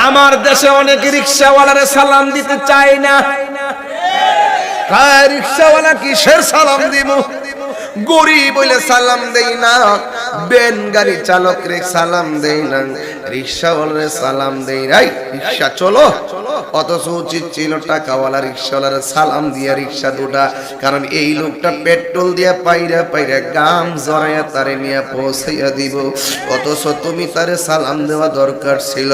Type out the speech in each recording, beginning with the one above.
আমার দেশে অনেক রিকশাওয়ালারে সালাম দিতে চায় না। রিকশাওয়ালা কিসের সালাম দিব? গরিব বলে সালাম দেই না, বেন গাড়ি চালক রে সালাম দেই না, রিকশাওয়ালারে সালাম দেই না। রিকশা চলো, অথচ উচিত ছিল টাকাওয়ালা রিকশাওয়ালারে সালাম দিয়া রিকশা দুটা, কারণ এই লোকটা পেট্রোল দিয়া পাইরা পাইরা গাম জড়াইয়া তারে নিয়ে পৌঁছাইয়া দিব। অথচ তুমি তারে সালাম দেওয়া দরকার ছিল,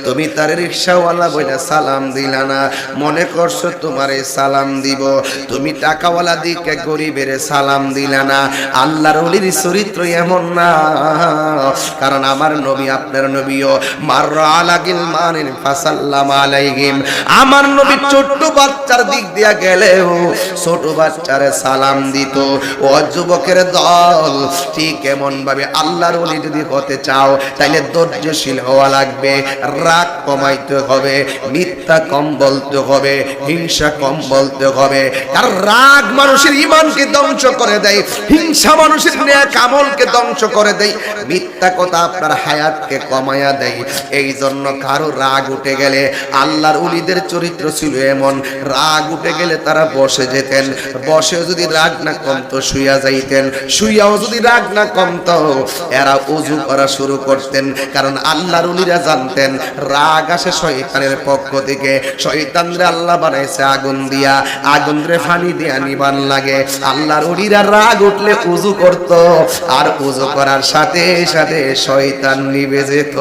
তুমি তারে রিকশাওয়ালা বলে সালাম দিলা না, মনে করছো তোমারে সালাম দিব। তুমি টাকাওয়ালা দিকে গরিবের সালাম দিলা না। আল্লাহর ওলির চরিত্র এমন না, কারণ আমার নবী আপনার নবীও মাররা আলা গিলমানিন ফাসাল্লাম আলাইহিম। আমার নবী ছোট বাচ্চার দিক দিয়া গেলেও ছোট বাচ্চারে সালাম দিত। ও যুবকের দল, ঠিক এমন ভাবে আল্লাহর ওলি যদি হতে চাও তাইলে ধৈর্যশীল হওয়া লাগবে, রাগ কমাইতে হবে, মিথ্যা কম বলতে হবে, হিংসা কম বলতে হবে। কারণ রাগ মানুষের ঈমানকে ধ্বংস করে দেয়, হিংসা মানুষের নেক আমলকে ধ্বংস করে দেয়, মিথ্যা কথা আপনার হায়াতকে কমায়া দেয়। এই জন্য কারো রাগ উঠে গেলে, আল্লাহর ওলিদের চরিত্র ছিল এমন, রাগ উঠে গেলে তারা বসে যেতেন, বসেও যদি রাগ না কমতো শুইয়া যাইতেন, শুইয়াও যদি রাগ না কমতো এরা ওযু করা শুরু করতেন। কারণ আল্লাহর ওলিরা জানতেন রাগ আসে শয়তানের পক্ষ থেকে, শয়তানরে আল্লাহ বানাইছে আগুন দিয়া, আগুন রে পানি দিয়া নিবান লাগে। আল্লাহর ওলিরা রাগ উঠলে ওযু করত, আর ওযু করার সাথে সাথে শয়তান নিভে যেত।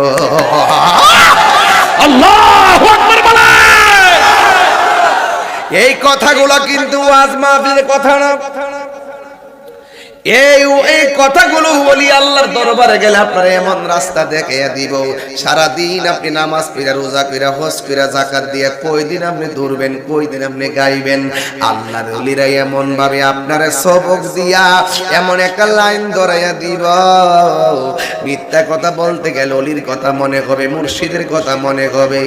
আল্লাহু আকবার বলেন। এই কথাগুলো কিন্তু ওয়াজ মাহফিলের কথা না, এই কথাগুলো বলি আল্লাহর দরবারে গেলে আপনারা এমন রাস্তা দেখাইয়া দিব, সারা দিন আপনি নামাজ পড়া, রোজা কইরা, হজ কইরা, যাকাত দিয়া কয়দিন আপনি দৌড়বেন, কয়দিন আপনি গাইবেন। আল্লাহর ওলিরা এমন ভাবে আপনারে সবক দিয়া এমন একটা লাইন ধরাইয়া দিব, মিথ্যা কথা বলতে গেলে ওলির কথা মনে হবে, মুর্শিদের কথা মনে হবে।